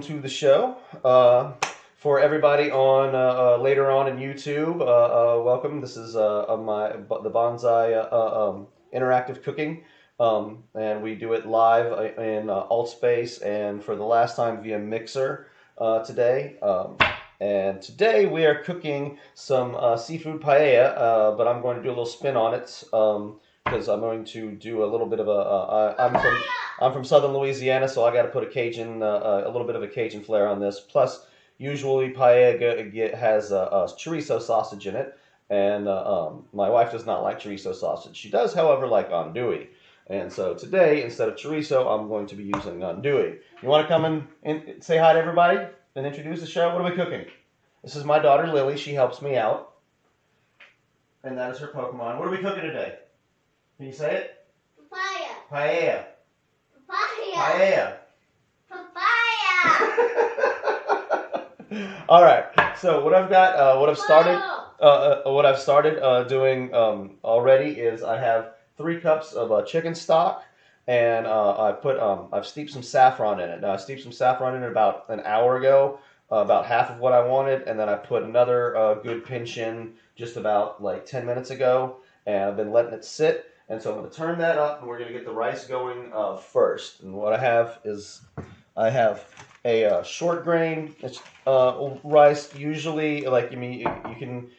to the show. For everybody on later on in YouTube, welcome. This is the Banzai interactive cooking, and we do it live in AltSpace and for the last time via Mixer today. And today we are cooking some seafood paella, but I'm going to do a little spin on it. Because I'm going to do a little bit of I'm from Southern Louisiana, so I got to put a Cajun, a little bit of a Cajun flair on this. Plus, usually paella has chorizo sausage in it, and my wife does not like chorizo sausage. She does, however, like andouille. And so today, instead of chorizo, I'm going to be using andouille. You want to come and say hi to everybody and introduce the show? What are we cooking? This is my daughter Lily. She helps me out, and that is her Pokemon. What are we cooking today? Can you say it? Papaya. Paella. Papaya. Paella. Papaya. All right. So what I've got, what I've started doing already is I have 3 cups of chicken stock, and I've steeped some saffron in it. Now I steeped some saffron in it about an hour ago, about half of what I wanted, and then I put another good pinch in just about like 10 minutes ago, and I've been letting it sit. And so I'm going to turn that up, and we're going to get the rice going first. And what I have is I have a short grain rice. Usually, like you can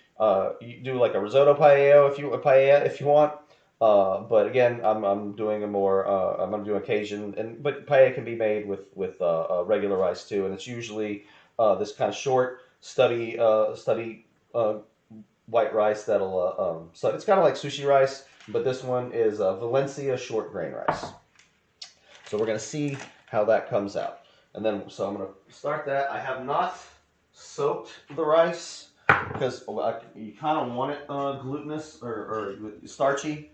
you do like a risotto paella if you want. But again, I'm doing a more I'm going to do a Cajun, but paella can be made with regular rice too. And it's usually this kind of short, stubby white rice that'll so it's kind of like sushi rice. But this one is Valencia short grain rice. So we're going to see how that comes out. And then, so I'm going to start that. I have not soaked the rice because you kind of want it glutinous or starchy.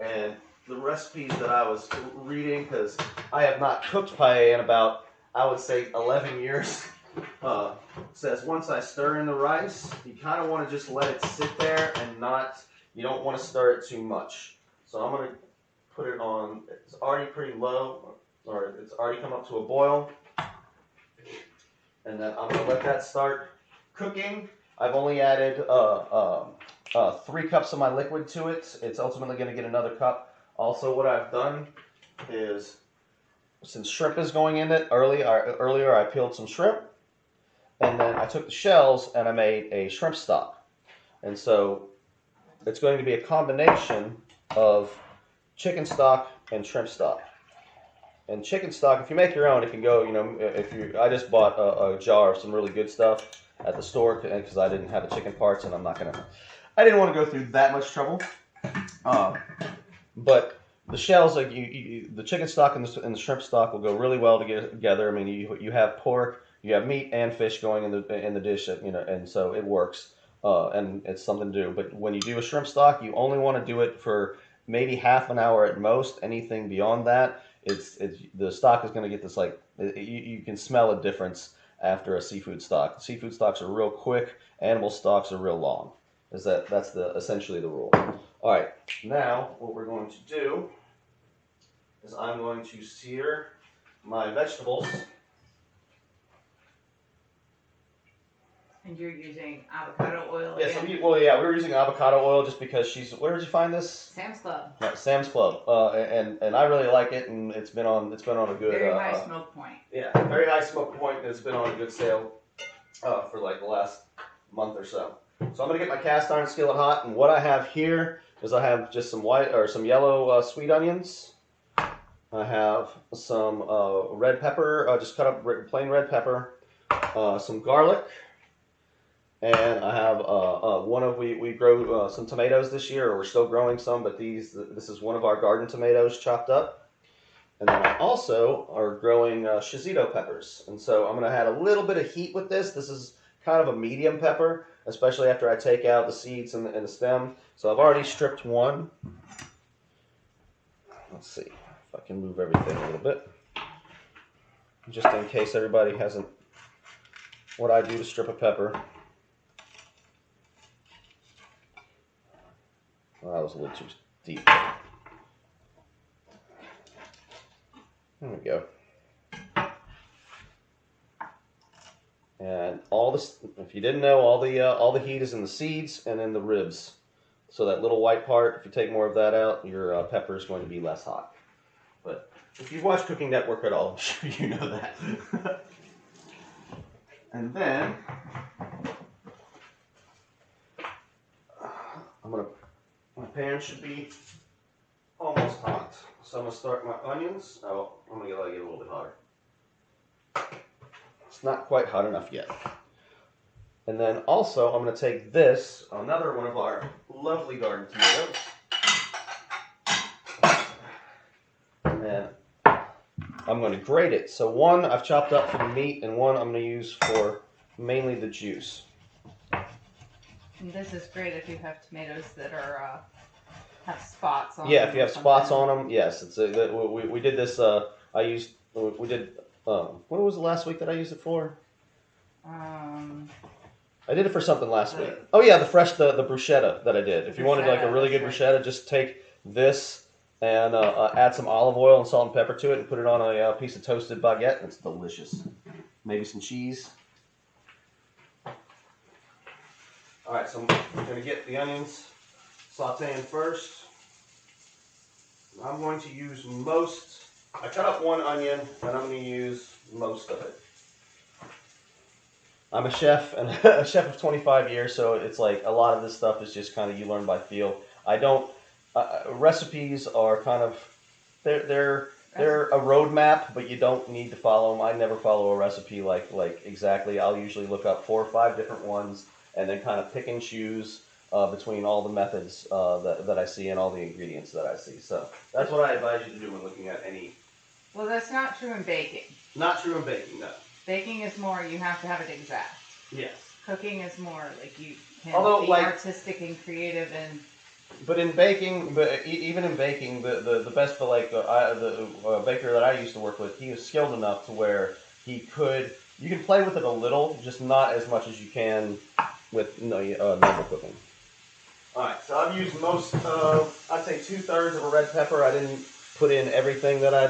And the recipes that I was reading, because I have not cooked paella in about, I would say, 11 years, says once I stir in the rice, you kind of want to just let it sit there and not... You don't want to stir it too much. So I'm going to put it on, it's already pretty low, or it's already come up to a boil. And then I'm going to let that start cooking. I've only added 3 cups of my liquid to it. It's ultimately going to get another cup. Also, what I've done is, since shrimp is going in it, earlier I peeled some shrimp. And then I took the shells and I made a shrimp stock. And so it's going to be a combination of chicken stock and shrimp stock. And chicken stock, if you make your own, it can go, I just bought a jar of some really good stuff at the store because I didn't have the chicken parts, and I didn't want to go through that much trouble. But the shells, like the chicken stock and the shrimp stock will go really well together. I mean, you have pork, you have meat and fish going in the dish, and so it works. And it's something to do. But when you do a shrimp stock, you only want to do it for maybe half an hour at most. Anything beyond that, the stock is going to get this you can smell a difference after a seafood stock. Seafood stocks are real quick. Animal stocks are real long. That's essentially the rule. All right. Now what we're going to do is I'm going to sear my vegetables. And you're using avocado oil Yes, again? we're using avocado oil just because where did you find this? Sam's Club. Sam's Club. And I really like it, and it's been on a good... Very high smoke point. Yeah, very high smoke point, and it's been on a good sale for like the last month or so. So I'm going to get my cast iron skillet hot, and what I have here is I have just some yellow sweet onions. I have some red pepper, just cut up plain red pepper, some garlic. And I have we grow some tomatoes this year, or we're still growing some, but this is one of our garden tomatoes chopped up. And then I also are growing shizito peppers. And so I'm going to add a little bit of heat with this. This is kind of a medium pepper, especially after I take out the seeds and the stem. So I've already stripped one. Let's see if I can move everything a little bit. Just in case everybody hasn't, what I do to strip a pepper. Well, that was a little too deep. There we go. And all this, if you didn't know, all the heat is in the seeds and in the ribs. So that little white part, if you take more of that out, your pepper is going to be less hot. But if you've watched Cooking Network at all, I'm sure you know that. And then my pan should be almost hot. So I'm gonna start my onions. Oh, I'm gonna let it get a little bit hotter. It's not quite hot enough yet. And then also I'm gonna take this, another one of our lovely garden tomatoes. And I'm going to grate it. So one I've chopped up for the meat, and one I'm going to use for mainly the juice. And this is great if you have tomatoes that are have spots on them. Yeah, if you have spots on them, yes. It's we did this. We did. What was the last week that I used it for? I did it for something last week. Oh yeah, the bruschetta that I did. If you wanted like a really good bruschetta, just take this and add some olive oil and salt and pepper to it, and put it on a piece of toasted baguette, and it's delicious. Maybe some cheese. All right, so I'm going to get the onions sauteing first. I'm going to use I cut up one onion, and I'm going to use most of it. I'm a chef, and a chef of 25 years, so it's like a lot of this stuff is just kind of you learn by feel. I don't, recipes are kind of, they're a roadmap, but you don't need to follow them. I never follow a recipe like exactly. I'll usually look up 4 or 5 different ones, and then kind of pick and choose between all the methods that I see and all the ingredients that I see. So that's what I advise you to do when looking at any. Well, that's not true in baking. Not true in baking, no. Baking is more, you have to have it exact. Yes. Cooking is more like you can be artistic and creative and. But in baking, even in baking, the best for like the baker that I used to work with, he was skilled enough to where you can play with it a little, just not as much as you can with normal cooking. All right, so I've used most of, I'd say 2/3 of a red pepper. I didn't put in everything that I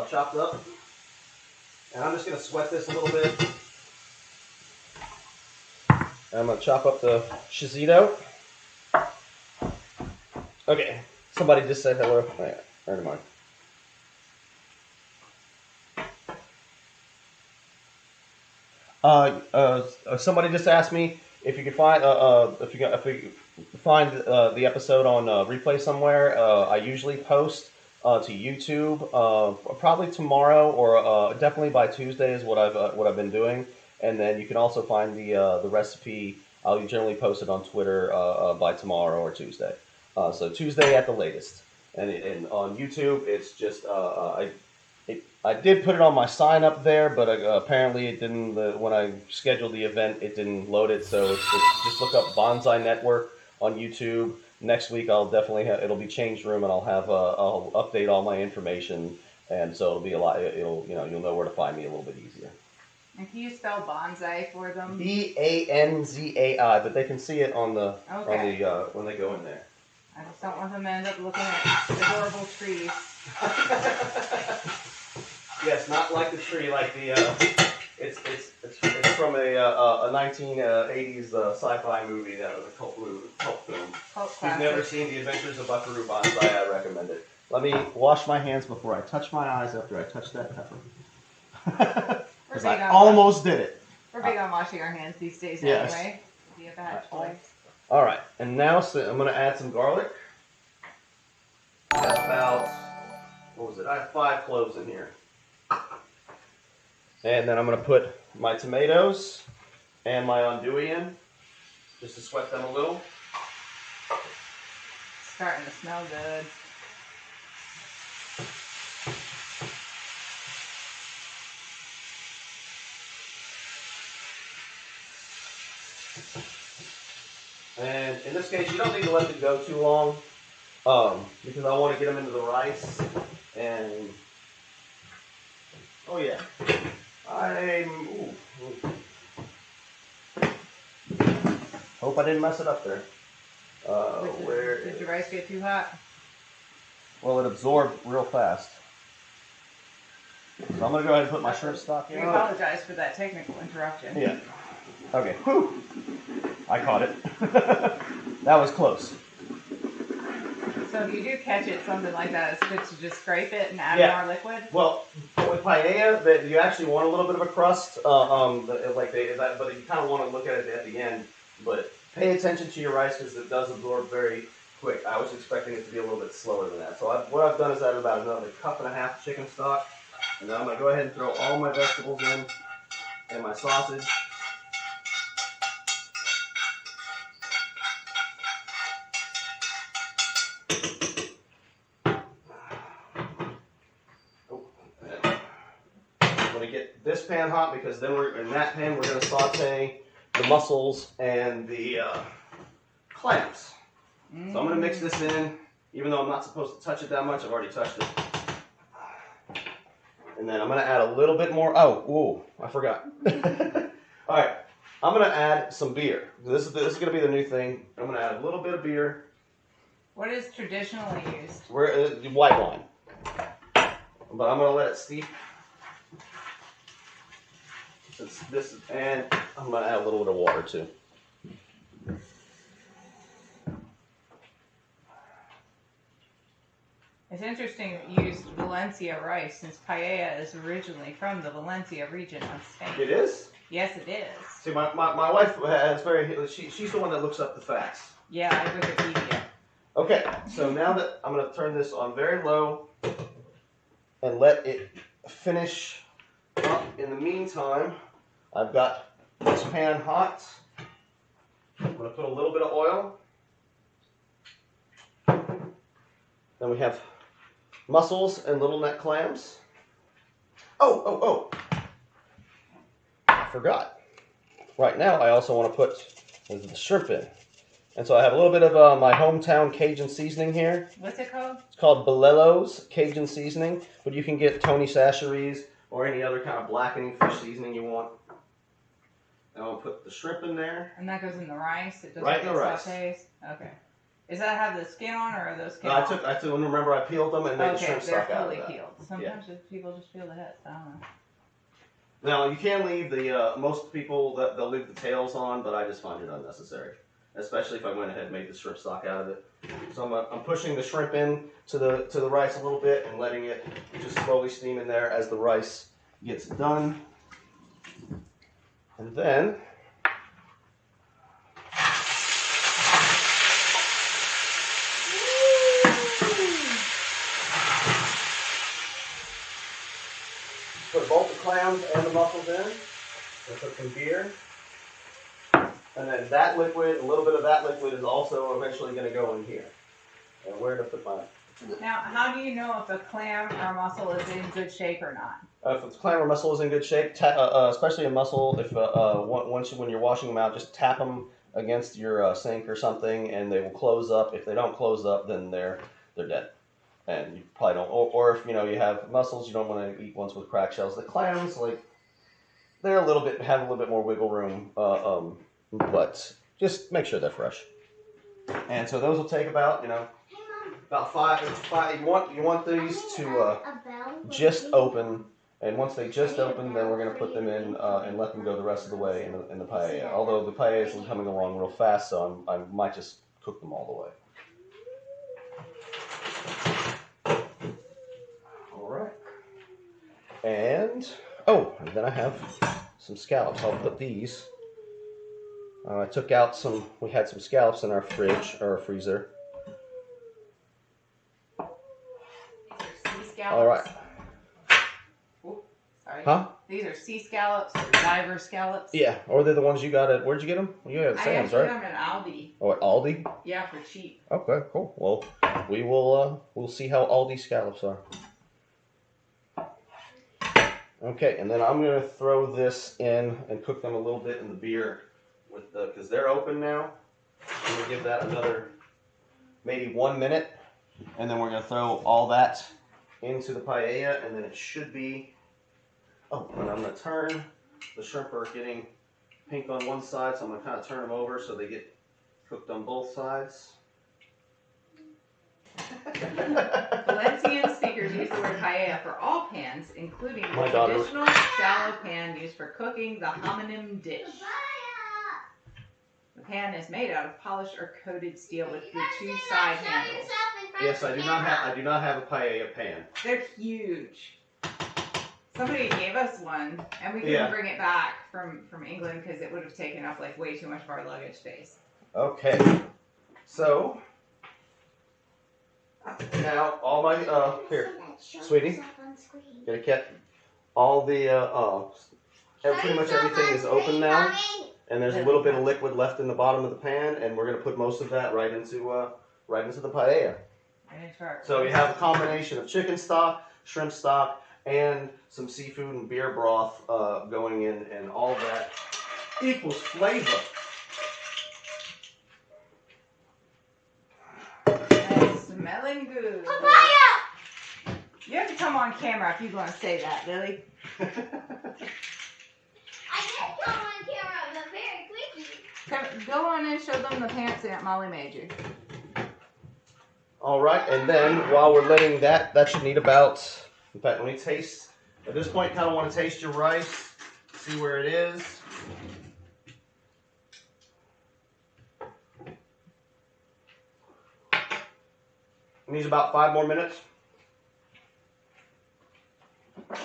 chopped up. And I'm just going to sweat this a little bit. And I'm going to chop up the chizito. Okay, somebody just said hello. Oh, yeah, never mind. Somebody just asked me if you could find if we find the episode on replay somewhere. I usually post to YouTube probably tomorrow or definitely by Tuesday is what I've been doing, and then you can also find the recipe. I'll generally post it on Twitter by tomorrow or Tuesday. So Tuesday at the latest, and on YouTube it's just I did put it on my sign up there, but apparently it didn't. When I scheduled the event, it didn't load it. So just look up Banzai Network on YouTube. Next week, I'll definitely it'll be changed room, and I'll update all my information, and so it'll be a lot. You'll know where to find me a little bit easier. And can you spell bonsai for them? Banzai, but they can see it on the when they go in there. I just don't want them to end up looking at adorable trees. Yes, not like the tree, like the it's from a 1980s sci-fi movie that was a cult film. If you've never seen The Adventures of Buckaroo Banzai, I recommend it. Let me wash my hands before I touch my eyes after I touch that pepper. Because I almost did it. We're big on washing our hands these days anyway. Be a bad choice. All right, and now I'm going to add some garlic. I have about, I have 5 cloves in here. And then I'm going to put my tomatoes and my andouille in, just to sweat them a little. Starting to smell good. And in this case, you don't need to let it go too long, because I want to get them into the rice. And oh yeah, hope I didn't mess it up there. Did your rice get too hot? Well, it absorbed real fast. So I'm going to go ahead and put my shrimp stock We in. apologize for that technical interruption. Yeah. Okay. Whew. I caught it. That was close. So if you do catch it, something like that, it's good to just scrape it and add more liquid? Well, with paella, you actually want a little bit of a crust, but you kind of want to look at it at the end. But pay attention to your rice because it does absorb very quick. I was expecting it to be a little bit slower than that. So what I've done is added about another 1.5 cups chicken stock. And then I'm going to go ahead and throw all my vegetables in and my sausage. I'm going to get this pan hot because then in that pan we're going to saute the mussels and the clams. So I'm going to mix this in, even though I'm not supposed to touch it that much. I've already touched it. And then I'm going to add a little bit more. Oh, I forgot. All right, I'm going to add some beer. This is going to be the new thing. I'm going to add a little bit of beer. What is traditionally used? White wine. But I'm going to let it steep. And I'm going to add a little bit of water too. It's interesting that you used Valencia rice since paella is originally from the Valencia region of Spain. It is? Yes, it is. See, my wife has she's the one that looks up the facts. Yeah, I Wikipedia. Okay, so now that I'm going to turn this on very low and let it finish up. In the meantime, I've got this pan hot. I'm going to put a little bit of oil. Then we have mussels and little neck clams. Oh. I forgot. Right now, I also want to put the shrimp in. And so I have a little bit of my hometown Cajun seasoning here. What's it called? It's called Belello's Cajun seasoning, but you can get Tony Chachere's or any other kind of blackening fish seasoning you want. And I'll put the shrimp in there. And that goes in the rice? It doesn't Right in the rice. Sautés? Okay. Does that have the skin on, or are those skin No, on? I took, remember I peeled them and made the shrimp stock out of they're that. fully peeled. Sometimes people just peel the heads. I don't know. Now, you can leave the, most people, they'll leave the tails on, but I just find it unnecessary. Especially if I went ahead and made the shrimp stock out of it. So I'm pushing the shrimp in to the rice a little bit and letting it just slowly steam in there as the rice gets done. And then put both the clams and the mussels in. And put some beer. And then that liquid, a little bit of that liquid is also eventually going to go in here. And where to put my... Now, how do you know if a clam or a mussel is in good shape or not? If the clam or mussel is in good shape, especially a mussel, if when you're washing them out, just tap them against your sink or something, and they will close up. If they don't close up, then they're dead. And you probably don't. Or if you have mussels, you don't want to eat ones with cracked shells. The clams, they're have a little bit more wiggle room. But just make sure they're fresh. And so those will take about, about five. You want these to just open, and once they just open, then we're going to put them in and let them go the rest of the way in the paella. Although the paella is coming along real fast, so I might just cook them all the way. All right. And then I have some scallops. I'll put these. I took out we had some scallops in our fridge, or our freezer. These are sea scallops. All right. Ooh, sorry. Huh? These are sea scallops or diver scallops. Yeah, or they're the ones you got at, where'd you get them? You got at Sam's, right? I got them at Aldi. Oh, at Aldi? Yeah, for cheap. Okay, cool. Well, we'll see how Aldi scallops are. Okay, and then I'm going to throw this in and cook them a little bit in the beer. Because they're open now. I'm going to give that another maybe 1 minute, and then we're going to throw all that into the paella, and then it should be. Oh, and I'm going to turn. The shrimp are getting pink on one side, so I'm going to kind of turn them over so they get cooked on both sides. Valencian speakers used the word paella for all pans, including the My daughter. traditional shallow pan used for cooking the homonym dish. The pan is made out of polished or coated steel with the two side handles. Yes, I do not have a paella pan. They're huge. Somebody gave us one, and we couldn't Yeah. bring it back from England because it would have taken up like way too much of our luggage space. Okay. So now all my here, sweetie, get a kit. All the pretty much everything is open now, and there's a little bit of liquid left in the bottom of the pan, and we're gonna put most of that right into the paella. So you have a combination of chicken stock, shrimp stock, and some seafood and beer broth going in, and all that equals flavor. That's smelling good. Papaya! You have to come on camera if you're going to say that, Lily. I did come on camera, but very quickly. Go on and show them the pants Aunt Molly made you. All right, and then while we're letting that should need about. In fact, let me taste. At this point, kind of want to taste your rice, see where it is. It needs about 5 more minutes. And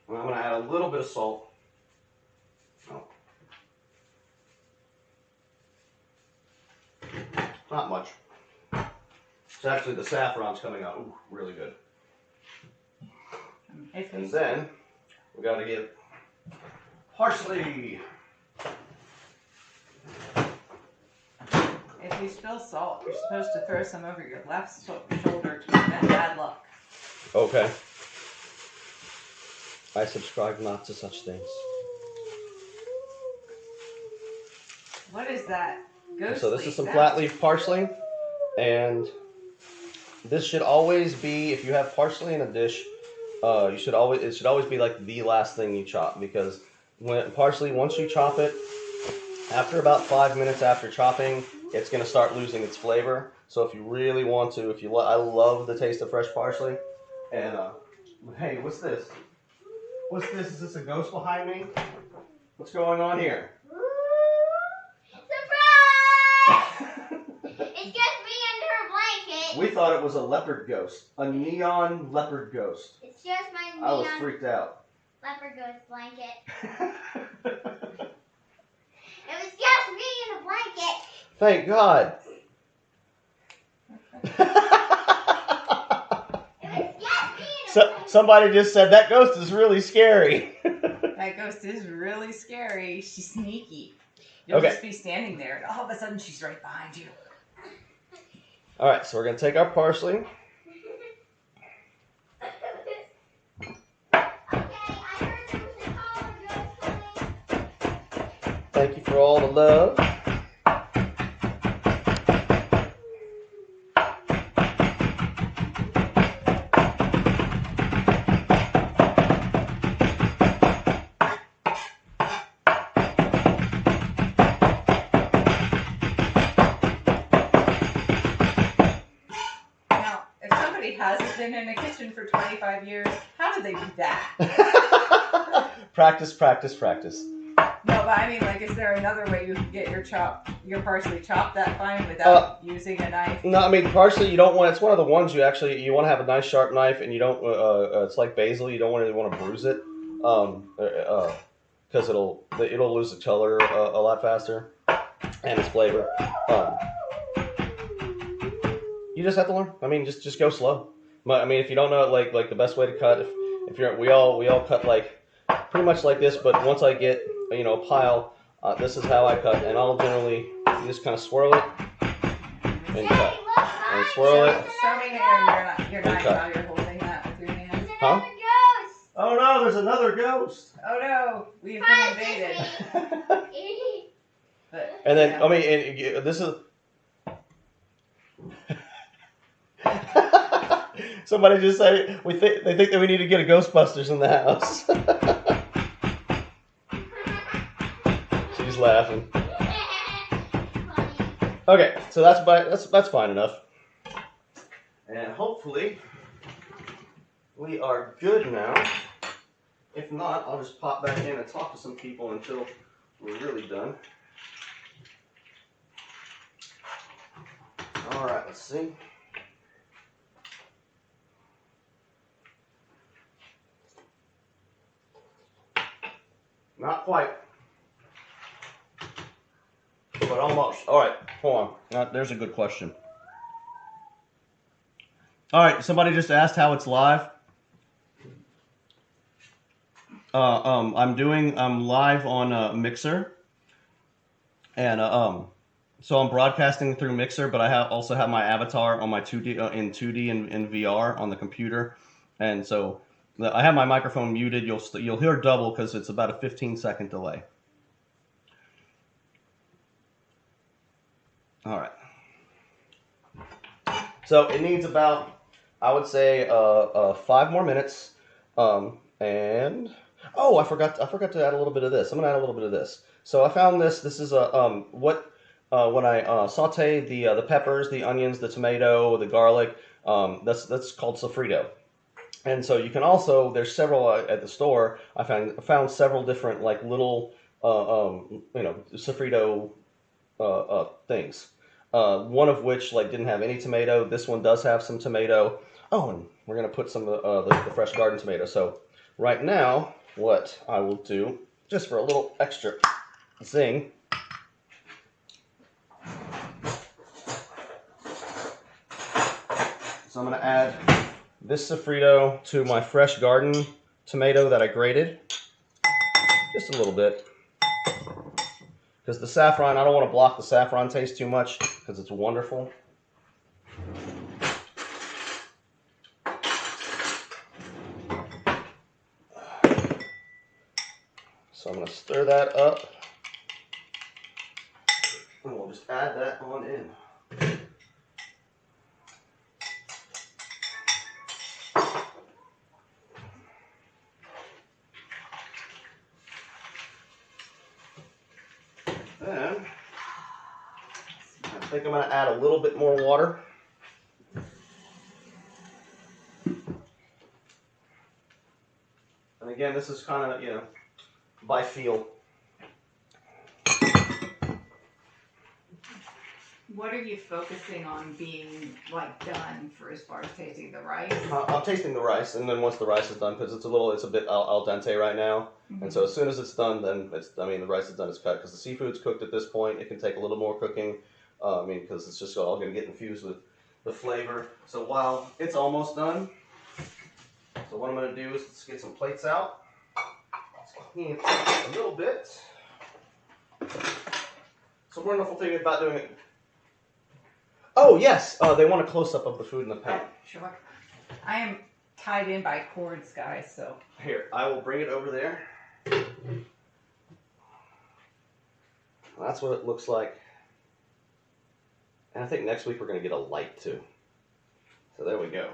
I'm going to add a little bit of salt. Oh. Not much. It's actually the saffron's coming out. Ooh, really good. And then we got to get parsley. If you spill salt, you're supposed to throw some over your left shoulder to prevent bad luck. Okay. I subscribe not to such things. What is that? Ghost So this leaf. is some That's- flat leaf parsley, and this should always be, if you have parsley in a dish, it should always be like the last thing you chop, because when parsley, once you chop it, after about 5 minutes after chopping, it's going to start losing its flavor. So if you really want to, I love the taste of fresh parsley. And hey, what's this? What's this? Is this a ghost behind me? What's going on here? Surprise! It's just me under a blanket. We thought it was a leopard ghost, a neon leopard ghost. It's just my I was neon freaked out. leopard ghost blanket. It was just me in a blanket. Thank God. It was just me in a blanket. Somebody just said that ghost is really scary. That ghost is really scary. She's sneaky. You'll Okay. just be standing there, and all of a sudden she's right behind you. All right, so we're gonna take our parsley. Thank you for all the love. Now, if somebody hasn't been in a kitchen for 25 years, how do they do that? Practice, practice, practice. No, but I mean, like, is there another way you can get your parsley chopped that fine without using a knife? No, I mean parsley. You don't want. It's one of the ones you want to have a nice sharp knife, and you don't. It's like basil. You don't really want to bruise it, because it'll lose its color a lot faster, and its flavor. You just have to learn. I mean, just go slow. But I mean, if you don't know, like the best way to cut, we all cut like pretty much like this. But once I get a pile, this is how I cut, and I'll generally just kind of swirl it and cut, and swirl it. Show me your knife Okay. how you're holding that with your hand. Huh? Another ghost. Oh no, there's another ghost. Oh no, we've been invaded. But, And then, yeah. I mean, this is. Somebody just said it. They think that we need to get a Ghostbusters in the house. She's laughing. Okay, so that's fine enough. And hopefully we are good now. If not, I'll just pop back in and talk to some people until we're really done. All right, let's see. Not quite, but almost. All right, hold on. There's a good question. All right, somebody just asked how it's live. I'm live on Mixer, and so I'm broadcasting through Mixer, but I also have my avatar on my 2D in 2D and VR on the computer, and so I have my microphone muted. You'll hear double because it's about a 15-second delay. All right. So it needs about, I would say, 5 more minutes, and oh, I forgot to add a little bit of this. I'm gonna add a little bit of this. So I found this. This is when I saute the peppers, the onions, the tomato, the garlic. That's called sofrito. And so you can also, there's several at the store. I found several different like little sofrito things. One of which like didn't have any tomato. This one does have some tomato. Oh, and we're gonna put some of the fresh garden tomato. So right now, what I will do, just for a little extra zing, so I'm gonna add this sofrito to my fresh garden tomato that I grated, just a little bit. Because the saffron, I don't want to block the saffron taste too much because it's wonderful. So I'm going to stir that up. And we'll just add that on in. Then, I think I'm going to add a little bit more water. And again, this is kind of, by feel. What are you focusing on being like done for as far as tasting the rice? I'm tasting the rice, and then once the rice is done, because it's a bit al dente right now, and so as soon as it's done, then the rice is done, it's cut. Because the seafood's cooked at this point, it can take a little more cooking. Because it's just all going to get infused with the flavor. So while it's almost done, so what I'm going to do is let's get some plates out. Let's clean it a little bit. So wonderful thing about doing it. Oh yes, they want a close up of the food in the pan. Oh, sure. I am tied in by cords, guys. So here, I will bring it over there. That's what it looks like. And I think next week we're going to get a light too. So there we go.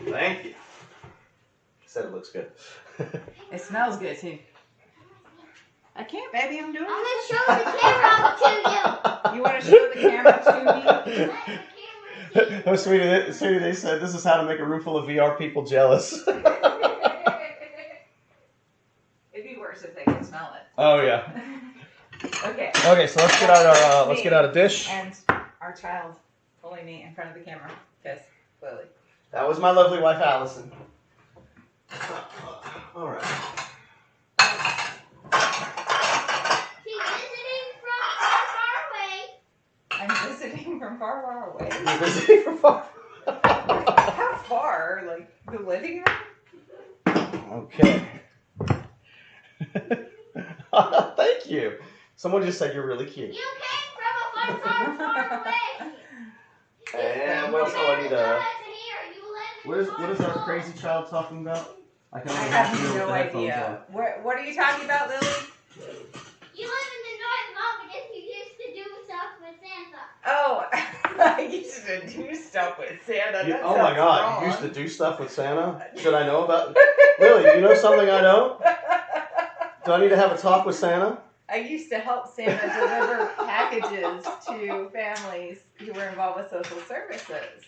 Thank you. Said it looks good. it smells good too. I can't, baby. I'm doing I'm it. gonna show the camera to you. You want to show the camera to me? Oh, sweetie, they said this is how to make a room full of VR people jealous. It'd be worse if they could smell it. Oh yeah. Okay. Okay, so let's get out a dish. And our child pulling me in front of the camera, because clearly. That was my lovely wife, Allison. All right. She's visiting from far away. I'm visiting from far, far away. You're visiting from far. How far? Like the living room? Okay. Thank you. Someone just said you're really cute. You came from a far away. And what else do I need? What is our our crazy child talking about? I have no idea. What are you talking about, Lily? You live in the North Mall because you used to do stuff with Santa. Oh, I used to do stuff with Santa. That Oh my God, wrong. you used to do stuff with Santa? Should I know about? Really? Do you know something I don't? Do I need to have a talk with Santa? I used to help Santa deliver packages to families who were involved with social services.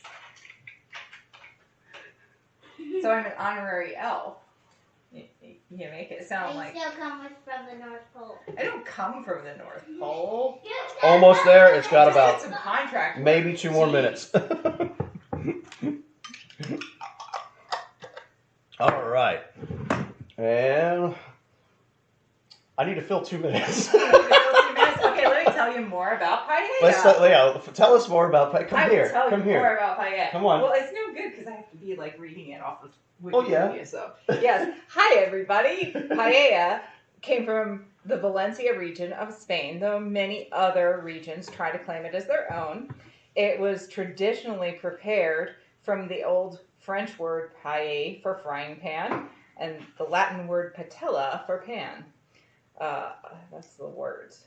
So I'm an honorary elf. You make it sound I like still come from the North Pole. I don't come from the North Pole. Almost there. It's got Just did about some contract maybe work. 2 more Jeez. minutes. All right. And I need to fill 2 minutes. Okay, let me tell you more about paella. Tell us more about paella. Come I here. will tell Come you here. more about paella. Come on. Well, it's no good because I have to be like reading it off of Wikipedia. Oh, yeah. So yes, hi everybody. Paella came from the Valencia region of Spain, though many other regions try to claim it as their own. It was traditionally prepared from the old French word paille for frying pan and the Latin word patella for pan. That's the words.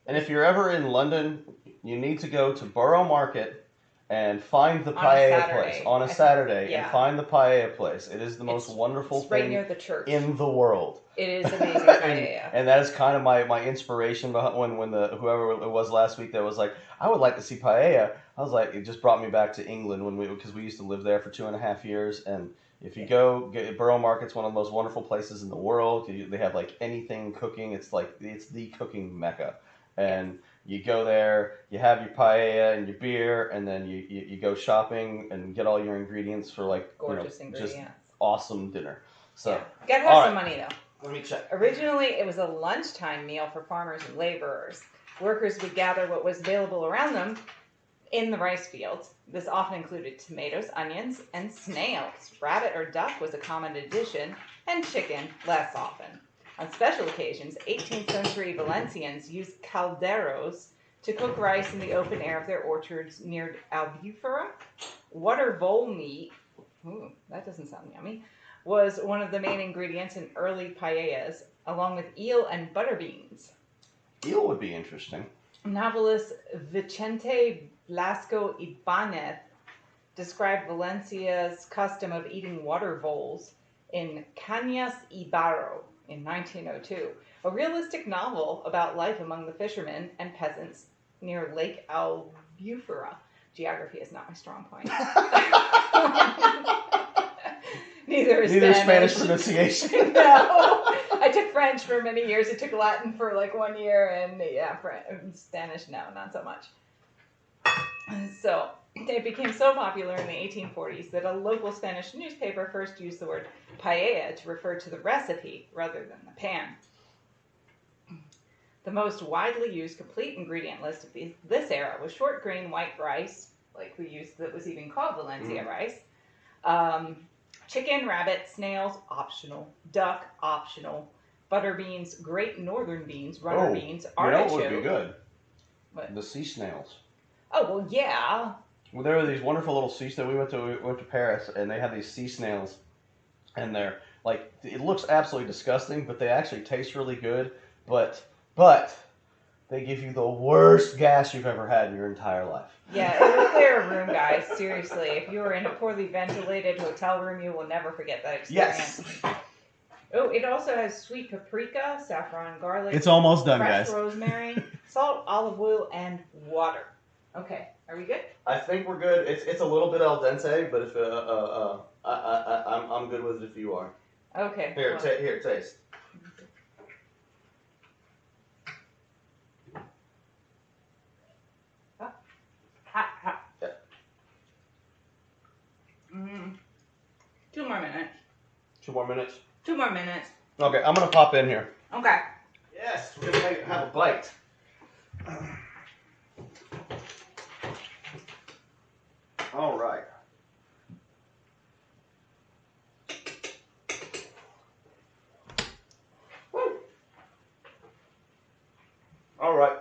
And if you're ever in London, you need to go to Borough Market and find the paella place on a Saturday and find the paella place. It is the most wonderful right thing near the church. in the world. It is amazing paella. And that is kind of my inspiration behind when whoever it was last week that was like, I would like to see paella. I was like, it just brought me back to England because we used to live there for 2.5 years. And if you go, Borough Market's one of the most wonderful places in the world. They have like anything cooking. It's the cooking mecca. And you go there, you have your paella and your beer, and then you go shopping and get all your ingredients for like gorgeous ingredients. Just awesome dinner. So gotta have some money though. Let me check. Originally, it was a lunchtime meal for farmers and laborers. Workers would gather what was available around them in the rice fields. This often included tomatoes, onions, and snails. Rabbit or duck was a common addition, and chicken less often. On special occasions, 18th century Valencians used calderos to cook rice in the open air of their orchards near Albufera. Water vole meat, that doesn't sound yummy, was one of the main ingredients in early paellas, along with eel and butter beans. Eel would be interesting. Novelist Vicente Blasco Ibanez described Valencia's custom of eating water voles in Cañas y Barro in 1902, a realistic novel about life among the fishermen and peasants near Lake Albufera. Geography is not my strong point. Neither is Spanish pronunciation. No. I took French for many years. I took Latin for like 1 year, and Spanish, no, not so much. So it became so popular in the 1840s that a local Spanish newspaper first used the word paella to refer to the recipe rather than the pan. The most widely used complete ingredient list of this era was short grain white rice, like we used, that was even called Valencia rice. Chicken, rabbit, snails, optional. Duck, optional. Butter beans, great northern beans, runner beans, artichoke. You know what would be good? What? The sea snails. Oh, well, yeah. Well, there were these wonderful little sea snails. We went to Paris, and they had these sea snails, and they're like, it looks absolutely disgusting, but they actually taste really good. But they give you the worst gas you've ever had in your entire life. Yeah, it will clear a room, guys. Seriously, if you are in a poorly ventilated hotel room, you will never forget that experience. Yes. Oh, it also has sweet paprika, saffron, garlic. It's almost done, fresh guys. rosemary, salt, olive oil, and water. Okay, are we good? I think we're good. It's a little bit al dente, but if I'm good with it if you are. Okay. Here, taste. Hot. Yeah. 2 more minutes. 2 more minutes. 2 more minutes. Okay, I'm gonna pop in here. Okay. Yes, we're gonna have a bite. All right. Woo. All right.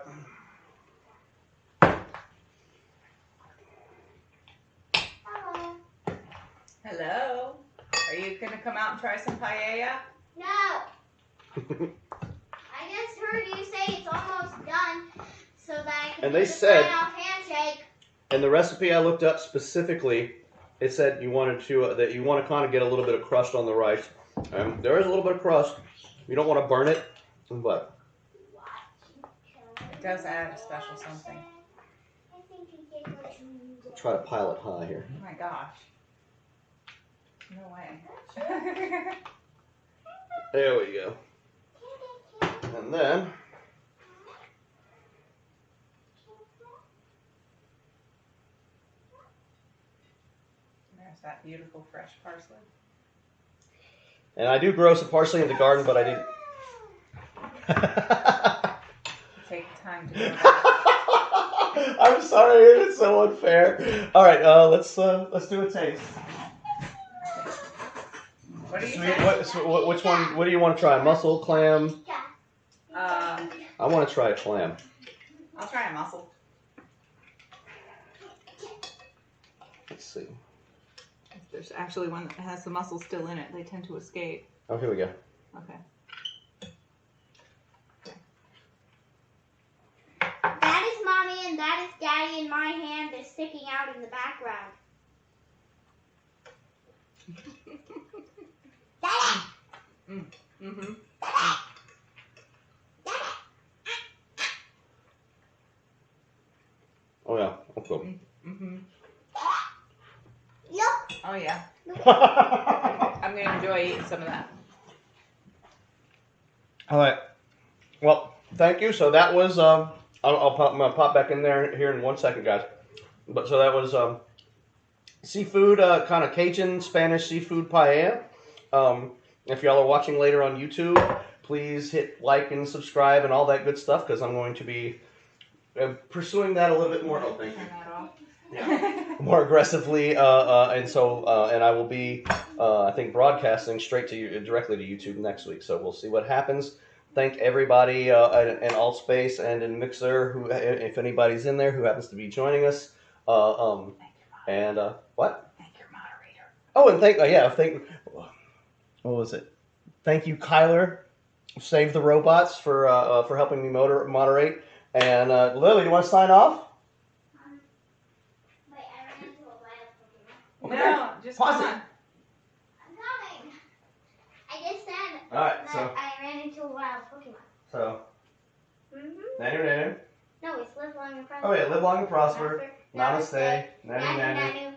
Hello. Are you gonna come out and try some paella? No. I just heard you say it's almost done, so that I can And do they the said- sign-off handshake. And the recipe I looked up specifically, it said you wanted to that you want to kind of get a little bit of crust on the rice. There is a little bit of crust. You don't want to burn it, but It does add a special something. Try to pile it high here. Oh my gosh. No way. There we go. And then There's that beautiful fresh parsley. and I do grow some parsley in the garden, but I didn't. Take the time to do that. I'm sorry, it's so unfair. All right, let's do a taste. What do you Sweet, think? which one? What do you want to try? Mussel, clam? I want to try a clam. I'll try a mussel. Let's see. If there's actually one that has the mussel still in it, they tend to escape. Oh, here we go. Okay. That is mommy and that is daddy, and my hand is sticking out in the background. Daddy! Mm-hmm. Oh yeah, okay. Mm-hmm. Look! Oh yeah. I'm gonna enjoy eating some of that. All right. Well, thank you. So that was I'm gonna pop back in there here in 1 second, guys. But so that was seafood, kind of Cajun Spanish seafood paella. If y'all are watching later on YouTube, please hit like and subscribe and all that good stuff, because I'm going to be pursuing that a little bit more. Oh, thank you. Turn that off. Yeah. More aggressively, and I will be, I think, broadcasting straight to you, directly to YouTube next week. So we'll see what happens. Thank everybody in Altspace and in Mixer, who, if anybody's in there, who happens to be joining us. And what? Thank your moderator. Oh, and thank. What was it? Thank you, Kyler, Save the Robots, for helping me moderate. And Lily, you want to sign off? Wait, I ran into a wild Pokemon. Okay. No, just Pause come it. on. I'm coming! I just said All right. that So I ran into a wild Pokemon. Mm-hmm. Nanu. No, it's live long and prosper. Oh yeah, live long and prosper. Namaste. Nanu.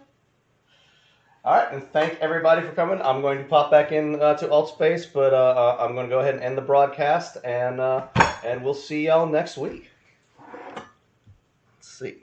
All right, and thank everybody for coming. I'm going to pop back in to Altspace, but I'm going to go ahead and end the broadcast, and we'll see y'all next week. Let's see.